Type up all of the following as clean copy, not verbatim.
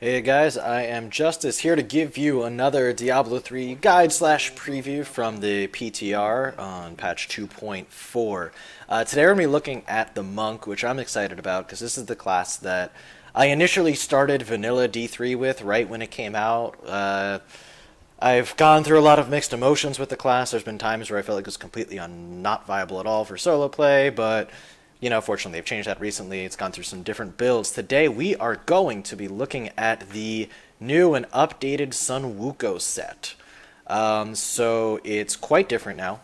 Hey guys, I am Justice here to give you another Diablo 3 guide slash preview from the PTR on patch 2.4. Today we're going to be looking at the Monk, which I'm excited about because this is the class that I initially started vanilla D3 with right when it came out. I've gone through a lot of mixed emotions with the class. There's been times where I felt like it was completely not viable at all for solo play, but fortunately they've changed that recently. It's gone through some different builds. Today we are going to be looking at the new and updated Sunwuko set. So it's quite different now.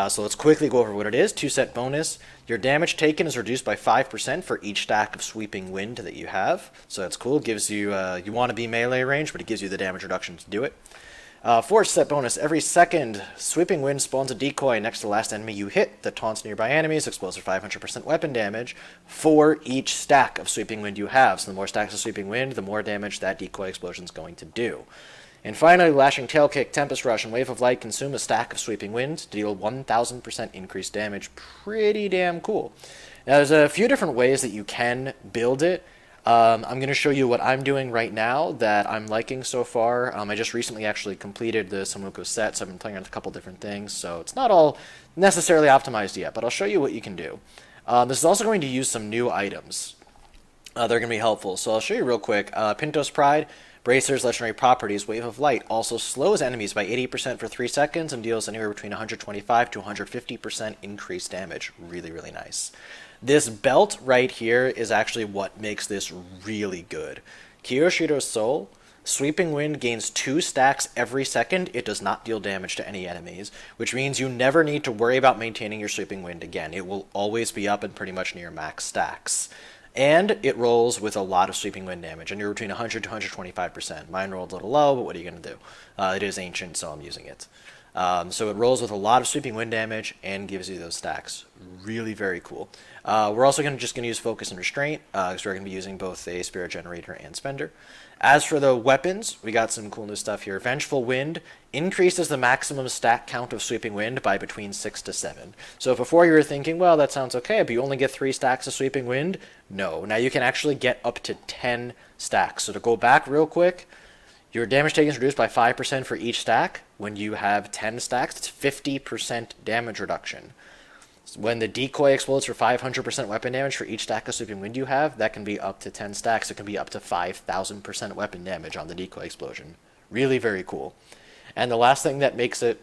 So let's quickly go over what it is. 2-set bonus. Your damage taken is reduced by 5% for each stack of Sweeping Wind that you have. So that's cool. Gives you, you want to be melee range, but it gives you the damage reduction to do it. 4-set bonus. Every second, Sweeping Wind spawns a decoy next to the last enemy you hit that taunts nearby enemies, explodes for 500% weapon damage for each stack of Sweeping Wind you have. So the more stacks of Sweeping Wind, the more damage that decoy explosion is going to do. And finally, Lashing Tail Kick, Tempest Rush, and Wave of Light consume a stack of Sweeping Wind to deal 1000% increased damage. Pretty damn cool. Now, there's a few different ways that you can build it. I'm going to show you what I'm doing right now that I'm liking so far. I just recently actually completed the Sunwuko set, so I've been playing with a couple different things, so it's not all necessarily optimized yet, but I'll show you what you can do. This is also going to use some new items. They're going to be helpful, so I'll show you real quick. Pinto's Pride, Bracer's Legendary Properties, Wave of Light, also slows enemies by 80% for 3 seconds and deals anywhere between 125 to 150% increased damage. Really, really nice. This belt right here is actually what makes this really good. Kiyoshiro's Soul, Sweeping Wind gains 2 stacks every second. It does not deal damage to any enemies, which means you never need to worry about maintaining your Sweeping Wind again. It will always be up and pretty much near max stacks. And it rolls with a lot of Sweeping Wind damage, and you're between 100 to 125%. Mine rolled a little low, but what are you going to do? It is ancient, so I'm using it. So it rolls with a lot of Sweeping Wind damage and gives you those stacks. Really very cool. We're also just going to use Focus and Restraint, because we're going to be using both a Spirit Generator and Spender. As for the weapons, we got some cool new stuff here. Vengeful Wind increases the maximum stack count of Sweeping Wind by between 6 to 7. So if before you were thinking, well, that sounds okay, but you only get 3 stacks of Sweeping Wind, no. Now you can actually get up to 10 stacks. So to go back real quick, your damage taken is reduced by 5% for each stack. When you have 10 stacks, it's 50% damage reduction. When the decoy explodes for 500% weapon damage for each stack of Sweeping Wind you have, that can be up to 10 stacks. It can be up to 5,000% weapon damage on the decoy explosion. Really very cool. And the last thing that makes it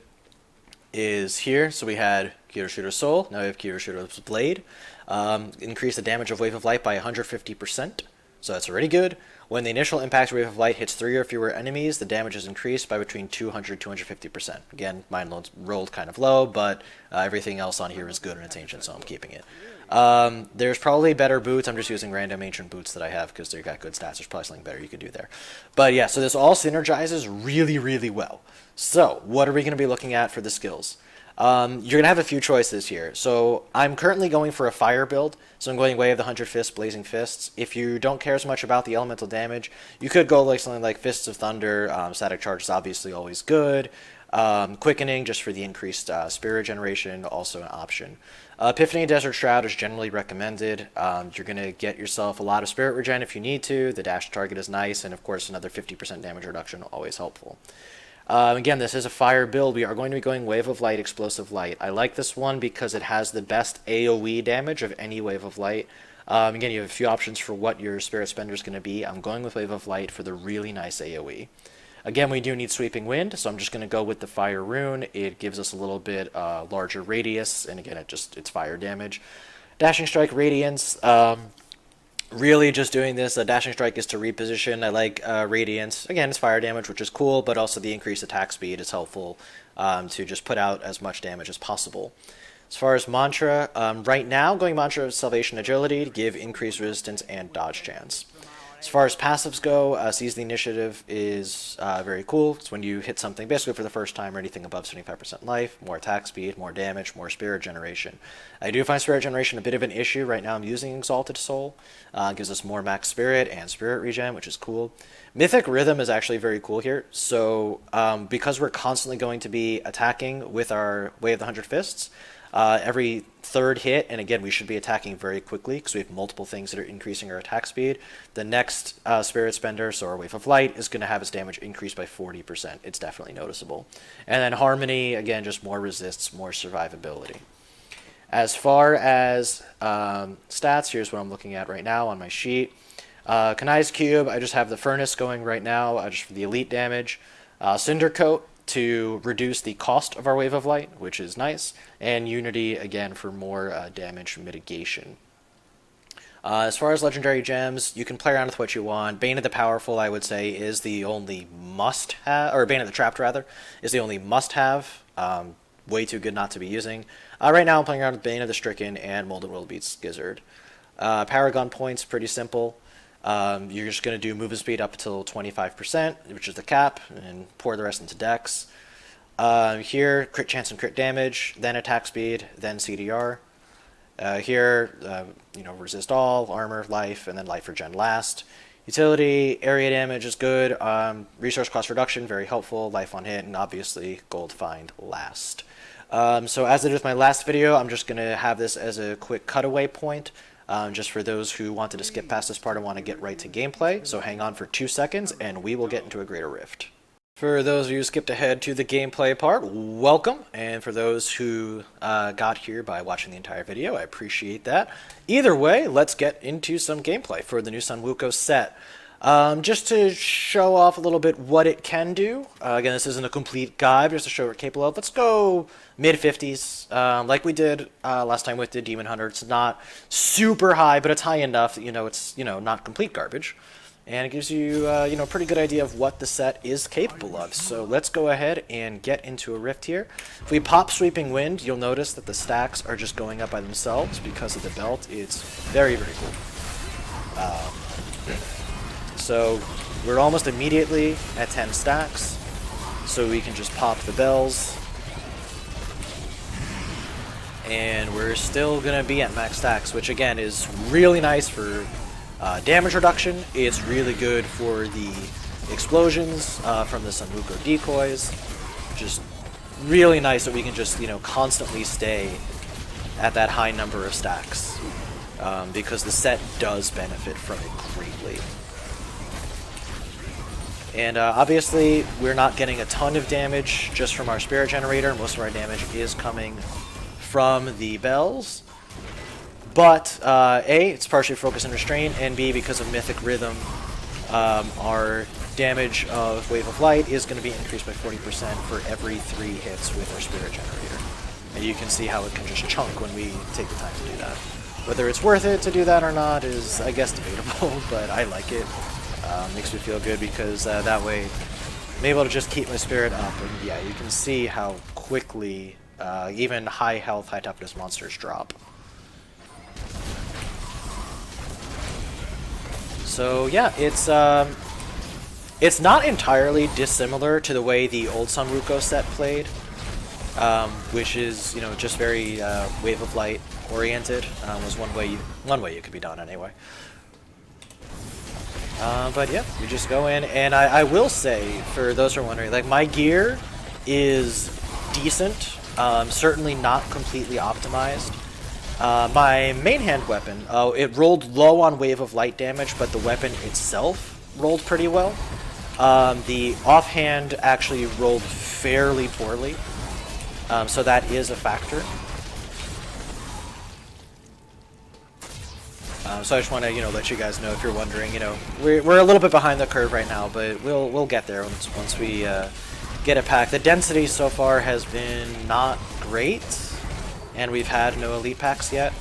is here. So we had Kiroshiro's Soul. Now we have Kiroshiro's Blade. Increase the damage of Wave of Light by 150%. So that's already good. When the initial impact Wave of Light hits 3 or fewer enemies, the damage is increased by between 200 to 250%. Again, mine rolled kind of low, but everything else on here is good and it's ancient, so I'm keeping it. There's probably better boots. I'm just using random ancient boots that I have because they've got good stats. There's probably something better you could do there. But yeah, so this all synergizes really, really well. So what are we going to be looking at for the skills? You're going to have a few choices here. So I'm currently going for a fire build. So I'm going Way of the 100 Fists, Blazing Fists. If you don't care as much about the elemental damage, you could go like something like Fists of Thunder. Static Charge is obviously always good. Quickening, just for the increased spirit generation, also an option. Epiphany Desert Shroud is generally recommended. You're going to get yourself a lot of spirit regen if you need to. The dash target is nice, and of course another 50% damage reduction, always helpful. Again, this is a fire build. We are going to be going Wave of Light, Explosive Light. I like this one because it has the best AoE damage of any Wave of Light. Again, you have a few options for what your Spirit Spender is going to be. I'm going with Wave of Light for the really nice AoE. Again, we do need Sweeping Wind, so I'm just going to go with the Fire Rune. It gives us a little bit larger radius, and again, it's fire damage. Dashing Strike, Radiance. Really just doing this, Dashing Strike is to reposition. I like Radiance. Again, it's fire damage, which is cool, but also the increased attack speed is helpful to just put out as much damage as possible. As far as Mantra, right now, going Mantra of Salvation Agility to give increased resistance and dodge chance. As far as passives go, Seize the Initiative is very cool. It's when you hit something basically for the first time or anything above 75% life, more attack speed, more damage, more spirit generation. I do find spirit generation a bit of an issue. Right now I'm using Exalted Soul. Gives us more max spirit and spirit regen, which is cool. Mythic Rhythm is actually very cool here. So because we're constantly going to be attacking with our Way of the 100 Fists, every third hit, and again, we should be attacking very quickly because we have multiple things that are increasing our attack speed. The next Spirit Spender, so our Wave of Light, is going to have its damage increased by 40%. It's definitely noticeable. And then Harmony, again, just more resists, more survivability. As far as stats, here's what I'm looking at right now on my sheet. Kanai's Cube, I just have the Furnace going right now, just for the elite damage. Cinder Coat to reduce the cost of our Wave of Light, which is nice. And Unity, again, for more damage mitigation. As far as Legendary Gems, you can play around with what you want. Bane of the Powerful, I would say, is the only must-have, or Bane of the Trapped, rather, is the only must-have. Way too good not to be using. Right now I'm playing around with Bane of the Stricken and Molded Wildebeest Gizzard. Paragon points, pretty simple. You're just going to do movement speed up until 25%, which is the cap, and pour the rest into dex. Here, crit chance and crit damage, then attack speed, then CDR. Here, resist all, armor, life, and then life regen last. Utility, area damage is good. Resource cost reduction, very helpful. Life on hit, and obviously gold find last. So as I did with my last video, I'm just going to have this as a quick cutaway point, just for those who wanted to skip past this part and want to get right to gameplay. So hang on for 2 seconds, and we will get into a greater rift. For those of you who skipped ahead to the gameplay part, welcome. And for those who got here by watching the entire video, I appreciate that. Either way, let's get into some gameplay for the new Sunwuko set. Just to show off a little bit what it can do. Again, this isn't a complete guide, just to show what we're capable of. Let's go mid-50s, like we did last time with the Demon Hunter. It's not super high, but it's high enough that it's not complete garbage. And it gives you a pretty good idea of what the set is capable of. So let's go ahead and get into a rift here. If we pop Sweeping Wind, you'll notice that the stacks are just going up by themselves because of the belt. It's very, very cool. So we're almost immediately at 10 stacks, so we can just pop the bells. And we're still going to be at max stacks, which again is really nice for damage reduction. It's really good for the explosions from the Sunwuko decoys. Just really nice that we can just constantly stay at that high number of stacks, because the set does benefit from it greatly. And obviously, we're not getting a ton of damage just from our Spirit Generator. Most of our damage is coming from the bells. But, A, it's partially Focus and Restraint, and B, because of Mythic Rhythm, our damage of Wave of Light is going to be increased by 40% for every 3 hits with our Spirit Generator. And you can see how it can just chunk when we take the time to do that. Whether it's worth it to do that or not is, I guess, debatable, but I like it. Makes me feel good because that way I'm able to just keep my spirit up, and yeah, you can see how quickly even high health, high toughness monsters drop. So yeah, it's not entirely dissimilar to the way the old Sunwuko set played, which is just very Wave of Light oriented. Was one way it could be done anyway. But yeah, we just go in, and I will say, for those who are wondering, like, my gear is decent, certainly not completely optimized. My main hand weapon, it rolled low on Wave of Light damage, but the weapon itself rolled pretty well. The offhand actually rolled fairly poorly, so that is a factor. So I just want to, let you guys know, if you're wondering, we're a little bit behind the curve right now, but we'll get there once we get a pack. The density so far has been not great, and we've had no elite packs yet.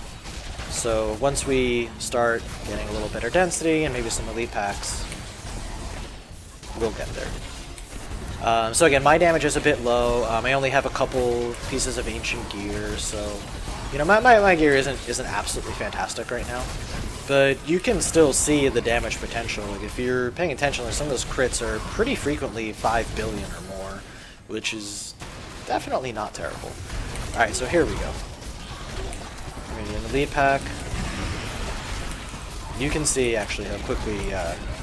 So once we start getting a little better density and maybe some elite packs, we'll get there. So again, my damage is a bit low. I only have a couple pieces of ancient gear, so my gear isn't absolutely fantastic right now. But you can still see the damage potential. Like, if you're paying attention, some of those crits are pretty frequently 5 billion or more, which is definitely not terrible. Alright, so here we go. We're going to do an elite pack. You can see actually how quickly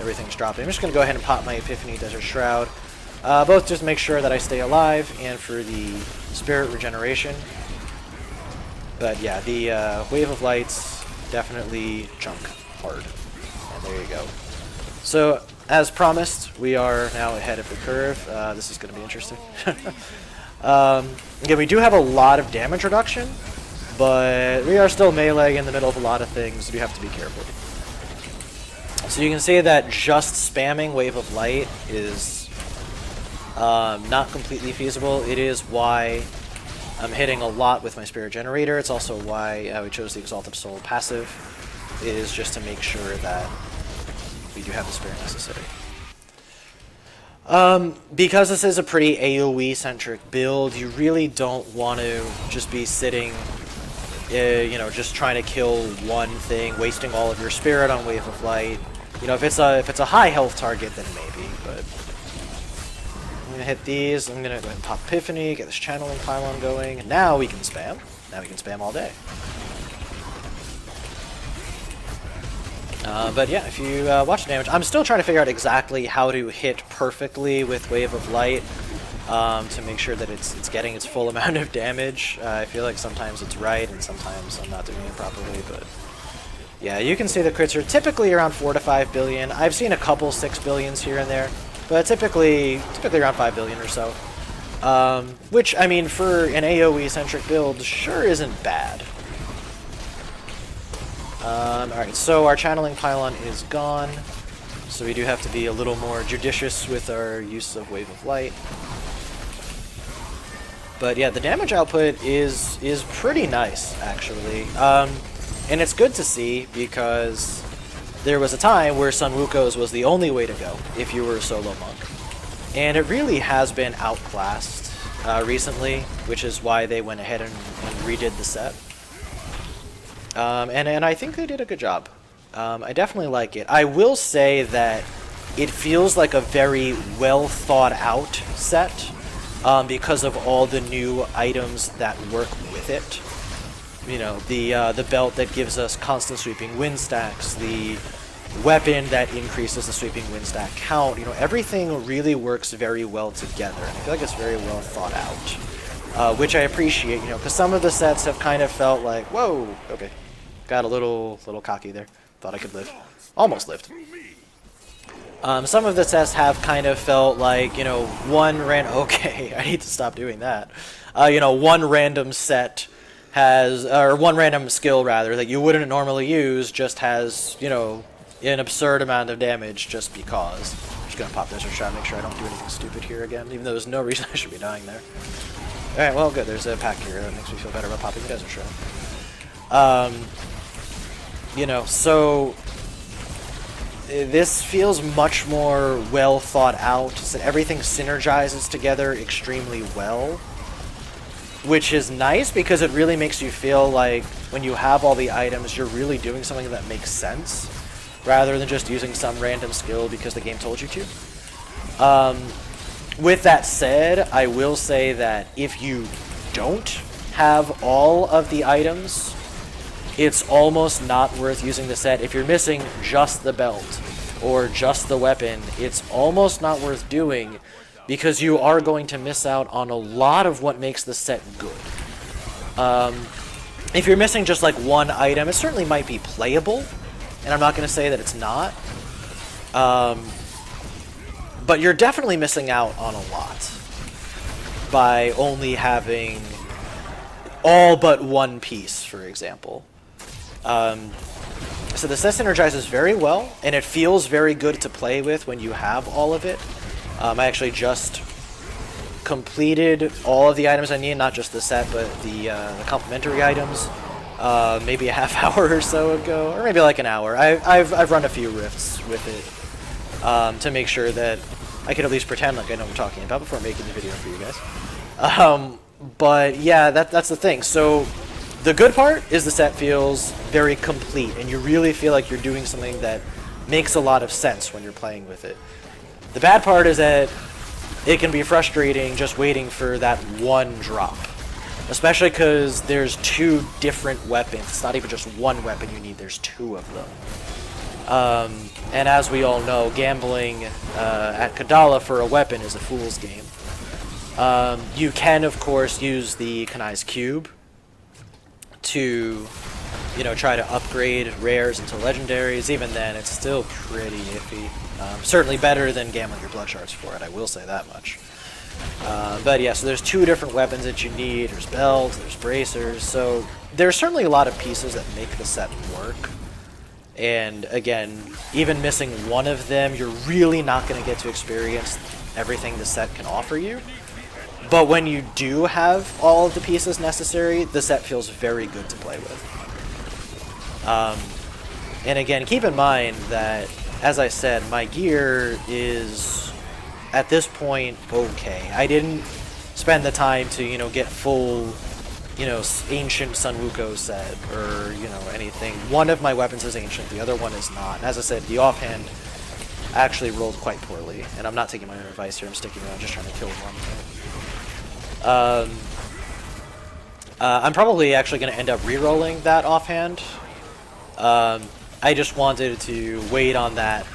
everything's dropping. I'm just going to go ahead and pop my Epiphany Desert Shroud. Both just make sure that I stay alive, and for the Spirit Regeneration. But yeah, the Wave of Light's definitely chunk hard. And there you go. So, as promised, we are now ahead of the curve. This is going to be interesting. Again, we do have a lot of damage reduction, but we are still melee in the middle of a lot of things. We have to be careful. So you can see that just spamming Wave of Light is not completely feasible. It is why I'm hitting a lot with my Spirit Generator. It's also why we chose the Exalted Soul passive, is just to make sure that we do have the Spirit necessary. Because this is a pretty AoE-centric build, you really don't want to just be sitting, you know, just trying to kill one thing, wasting all of your Spirit on Wave of Light. You know, if it's a high health target, then maybe, but I'm gonna hit these. I'm gonna go ahead and pop Epiphany, get this channeling pylon going, and now we can spam. Now we can spam all day. But yeah, if you watch the damage, I'm still trying to figure out exactly how to hit perfectly with Wave of Light to make sure that it's getting its full amount of damage. I feel like sometimes it's right and sometimes I'm not doing it properly, but yeah, you can see the crits are typically around 4 to 5 billion. I've seen a couple 6 billions here and there, but typically around 5 billion or so. Which, I mean, for an AoE-centric build, sure isn't bad. Alright, so our channeling pylon is gone, so we do have to be a little more judicious with our use of Wave of Light. But yeah, the damage output is pretty nice, actually. And it's good to see, because there was a time where Sunwuko's was the only way to go if you were a solo monk. And it really has been outclassed recently, which is why they went ahead and redid the set. And I think they did a good job. I definitely like it. I will say that it feels like a very well thought out set because of all the new items that work with it. You know, the belt that gives us constant sweeping wind stacks, the weapon that increases the sweeping wind stack count. You know, everything really works very well together. And I feel like it's very well thought out, which I appreciate. You know, because some of the sets have kind of felt like, whoa, okay. Got a little cocky there. Thought I could live. Almost lived. Some of the sets have kind of felt like, you know, okay, I need to stop doing that. You know, one random set has, or one random skill rather, that you wouldn't normally use just has, you know, an absurd amount of damage just because. I'm just gonna pop Desert Shot, make sure I don't do anything stupid here again, even though there's no reason I should be dying there. Alright, well good, there's a pack here, that makes me feel better about popping the Desert Shot. You know, so this feels much more well thought out, so everything synergizes together extremely well, which is nice because it really makes you feel like when you have all the items, you're really doing something that makes sense, rather than just using some random skill because the game told you to. With that said, I will say that if you don't have all of the items, it's almost not worth using the set. If you're missing just the belt or just the weapon, it's almost not worth doing because you are going to miss out on a lot of what makes the set good. If you're missing just like one item, it certainly might be playable, and I'm not going to say that it's not. But you're definitely missing out on a lot by only having all but one piece, for example. So the set synergizes very well, and it feels very good to play with when you have all of it. I actually just completed all of the items I need, not just the set, but the complementary items, maybe a half hour or so ago, or maybe like an hour. I've run a few rifts with it to make sure that I could at least pretend like I know what I'm talking about before making the video for you guys. But yeah, that's the thing. So the good part is the set feels very complete, and you really feel like you're doing something that makes a lot of sense when you're playing with it. The bad part is that it can be frustrating just waiting for that one drop, especially because there's two different weapons. It's not even just one weapon you need, there's two of them. And as we all know, gambling at Kadala for a weapon is a fool's game. You can, of course, use the Kanai's Cube to, you know, try to upgrade rares into legendaries. Even then, it's still pretty iffy. Certainly better than gambling your blood shards for it, I will say that much. But yeah, so there's 2 different weapons that you need. There's belts, there's bracers, so there's certainly a lot of pieces that make the set work. And again, even missing one of them, you're really not going to get to experience everything the set can offer you. But when you do have all of the pieces necessary, the set feels very good to play with. And again, keep in mind that, as I said, my gear is, at this point, okay. I didn't spend the time to, you know, get full, you know, ancient Sunwuko set or, you know, anything. One of my weapons is ancient, the other one is not. And as I said, the offhand actually rolled quite poorly. And I'm not taking my own advice here, I'm sticking around just trying to kill one thing. I'm probably actually going to end up re-rolling that offhand. I just wanted to wait on that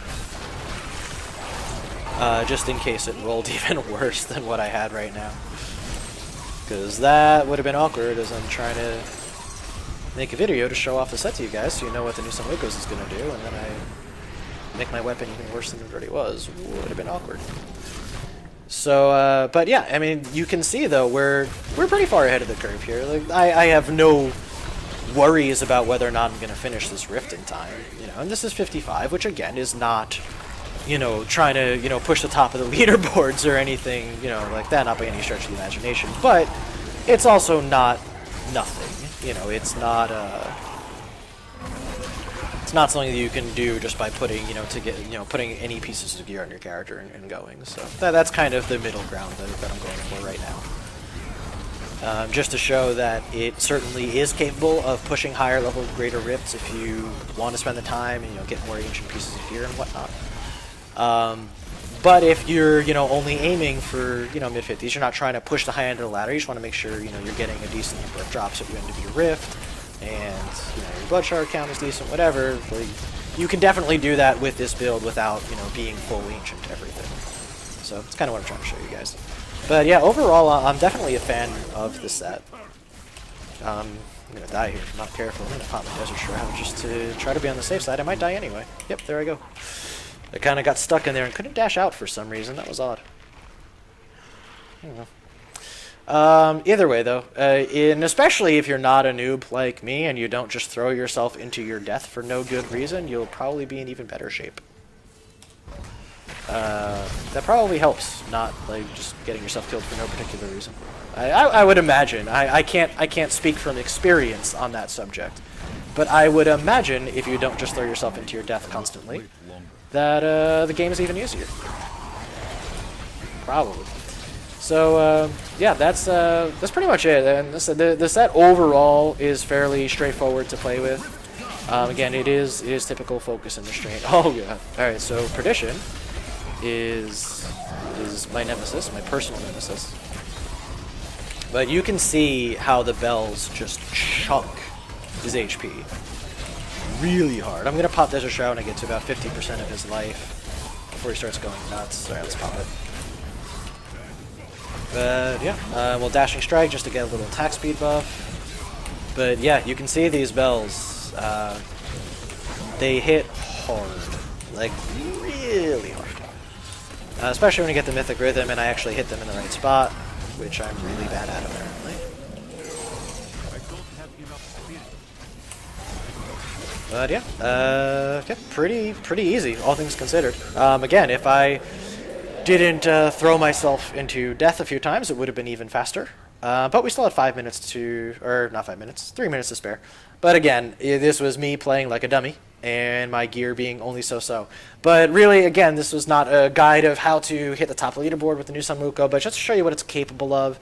just in case it rolled even worse than what I had right now. Because that would have been awkward as I'm trying to make a video to show off the set to you guys so you know what the new Sunwuko is going to do, and then I make my weapon even worse than it already was. Would have been awkward. So, but yeah, I mean, you can see though, we're pretty far ahead of the curve here. Like, I have no worries about whether or not I'm going to finish this rift in time, you know, and this is 55, which again is not, you know, trying to, you know, push the top of the leaderboards or anything, you know, like that, not by any stretch of the imagination, but it's also not nothing, you know, it's not something that you can do just by putting, you know, putting any pieces of gear on your character and going, so that's kind of the middle ground that I'm going for right now. Just to show that it certainly is capable of pushing higher level, greater rifts if you want to spend the time and, you know, get more ancient pieces of gear and whatnot. But if you're, you know, only aiming for, you know, mid-50s, you're not trying to push the high end of the ladder, you just want to make sure, you know, you're getting a decent number of drops at the end of your rift, and, you know, your blood shard count is decent, whatever. Like, you can definitely do that with this build without, you know, being full ancient everything. So that's kind of what I'm trying to show you guys. But yeah, overall, I'm definitely a fan of the set. I'm gonna die here if I'm not careful. I'm gonna pop my Desert Shroud just to try to be on the safe side. I might die anyway. Yep, there I go. I kind of got stuck in there and couldn't dash out for some reason. That was odd. I don't know. Either way, though, and especially if you're not a noob like me and you don't just throw yourself into your death for no good reason, you'll probably be in even better shape. That probably helps, not like just getting yourself killed for no particular reason. I would imagine. I can't speak from experience on that subject, but I would imagine if you don't just throw yourself into your death constantly, that the game is even easier. Probably. So yeah, that's pretty much it. And the set overall is fairly straightforward to play with. Again, it is typical focus and restraint. Oh yeah. All right. So Perdition is my nemesis, my personal nemesis. But you can see how the bells just chunk his HP really hard. I'm gonna pop Desert Shroud when I get to about 50% of his life before he starts going nuts. Alright, let's pop it. But yeah, well, Dashing Strike just to get a little attack speed buff. But yeah, you can see these bells. They hit hard, like really hard. Especially when you get the Mythic Rhythm and I actually hit them in the right spot, which I'm really bad at apparently. But yeah, pretty easy, all things considered. Again, if I didn't throw myself into death a few times, it would have been even faster. But we still had 5 minutes to, or not 5 minutes, 3 minutes to spare. But again, this was me playing like a dummy, and my gear being only so-so. But really, again, this was not a guide of how to hit the top of the leaderboard with the new Sunwuko, but just to show you what it's capable of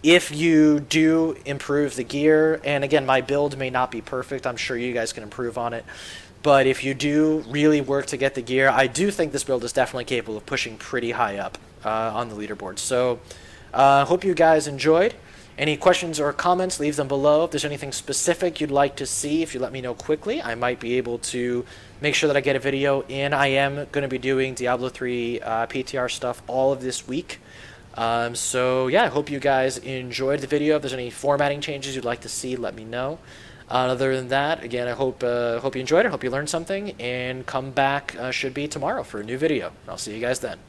if you do improve the gear. And again, my build may not be perfect. I'm sure you guys can improve on it. But if you do really work to get the gear, I do think this build is definitely capable of pushing pretty high up on the leaderboard. So hope you guys enjoyed. Any questions or comments, leave them below. If there's anything specific you'd like to see, if you let me know quickly, I might be able to make sure that I get a video in. I am going to be doing Diablo 3 PTR stuff all of this week. So yeah, I hope you guys enjoyed the video. If there's any formatting changes you'd like to see, let me know. Other than that, again, I hope you enjoyed it. Hope you learned something, and come back should be tomorrow for a new video. I'll see you guys then.